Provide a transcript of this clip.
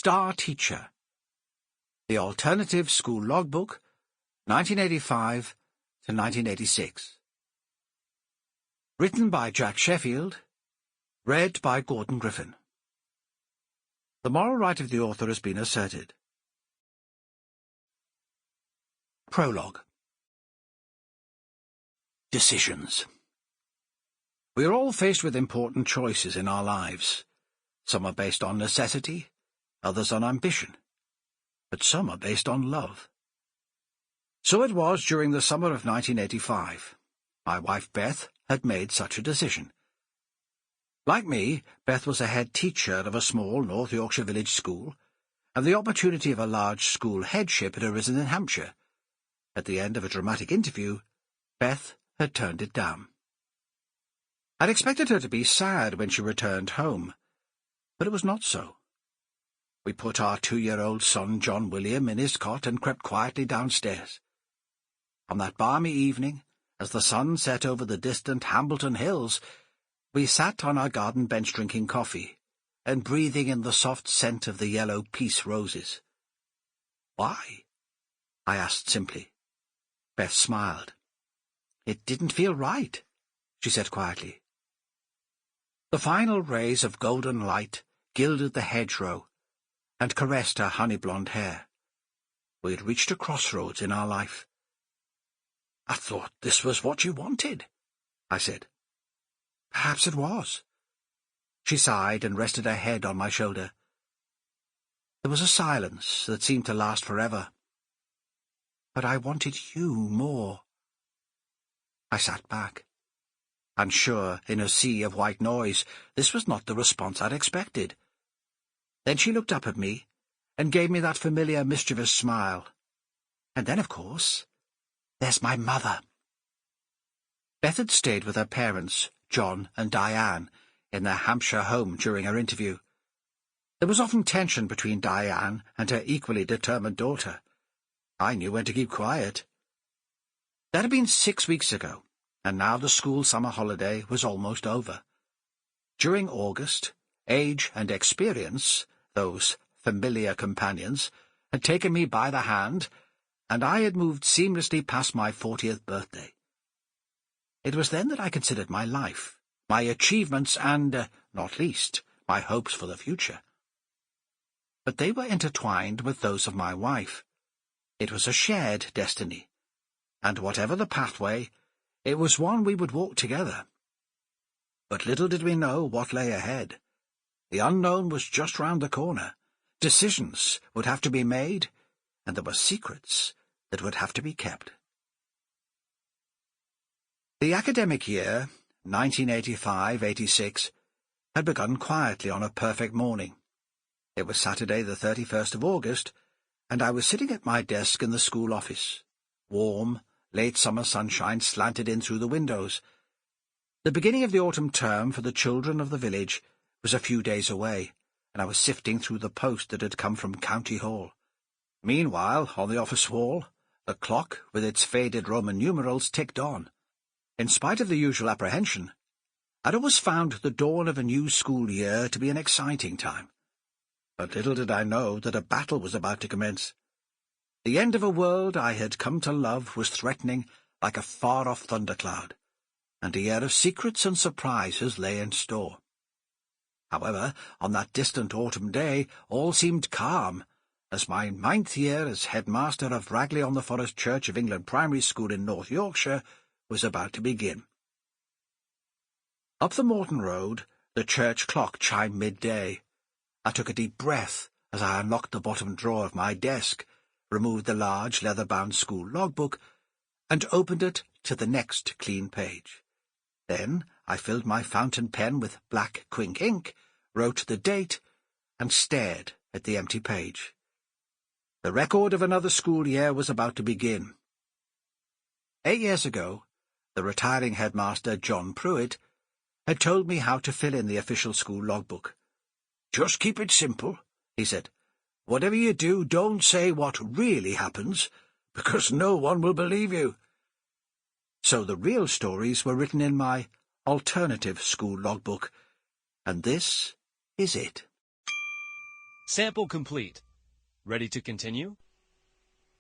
Star Teacher. The Alternative School Logbook, 1985 to 1986. Written by Jack Sheffield. Read by Gordon Griffin. The moral right of the author has been asserted. Prologue. Decisions. We are all faced with important choices in our lives. Some are based on necessity, others on ambition, but some are based on love. So it was during the summer of 1985. My wife Beth had made such a decision. Like me, Beth was a head teacher of a small North Yorkshire village school, and the opportunity of a large school headship had arisen in Hampshire. At the end of a dramatic interview, Beth had turned it down. I'd expected her to be sad when she returned home, but it was not so. We put our 2-year-old son John William in his cot and crept quietly downstairs. On that balmy evening, as the sun set over the distant Hambleton Hills, we sat on our garden bench drinking coffee and breathing in the soft scent of the yellow peace roses. "Why?" I asked simply. Beth smiled. "It didn't feel right," she said quietly. The final rays of golden light gilded the hedgerow and caressed her honey-blonde hair. We had reached a crossroads in our life. "I thought this was what you wanted," I said. "Perhaps it was." She sighed and rested her head on my shoulder. There was a silence that seemed to last forever. "But I wanted you more." I sat back. Unsure, in a sea of white noise, this was not the response I'd expected. Then she looked up at me and gave me that familiar mischievous smile. "And then, of course, there's my mother." Beth had stayed with her parents, John and Diane, in their Hampshire home during her interview. There was often tension between Diane and her equally determined daughter. I knew when to keep quiet. That had been 6 weeks ago, and now the school summer holiday was almost over. During August, age and experience, those familiar companions, had taken me by the hand, and I had moved seamlessly past my 40th birthday. It was then that I considered my life, my achievements and, not least, my hopes for the future. But they were intertwined with those of my wife. It was a shared destiny, and whatever the pathway, it was one we would walk together. But little did we know what lay ahead. The unknown was just round the corner. Decisions would have to be made, and there were secrets that would have to be kept. The academic year, 1985-86, had begun quietly on a perfect morning. It was Saturday the 31st of August, and I was sitting at my desk in the school office. Warm, late summer sunshine slanted in through the windows. The beginning of the autumn term for the children of the village was a few days away, and I was sifting through the post that had come from County Hall. Meanwhile, on the office wall, the clock, with its faded Roman numerals, ticked on. In spite of the usual apprehension, I'd always found the dawn of a new school year to be an exciting time. But little did I know that a battle was about to commence. The end of a world I had come to love was threatening like a far-off thundercloud, and a year of secrets and surprises lay in store. However, on that distant autumn day, all seemed calm, as my 9th year as headmaster of Ragley-on-the-Forest Church of England Primary School in North Yorkshire was about to begin. Up the Morton Road, the church clock chimed midday. I took a deep breath as I unlocked the bottom drawer of my desk, removed the large leather-bound school logbook, and opened it to the next clean page. Then I filled my fountain pen with black quink ink, wrote the date, and stared at the empty page. The record of another school year was about to begin. 8 years ago, the retiring headmaster, John Pruitt, had told me how to fill in the official school logbook. "Just keep it simple," he said. "Whatever you do, don't say what really happens, because no one will believe you." So the real stories were written in my alternative school logbook, and this is it. Sample complete. Ready to continue?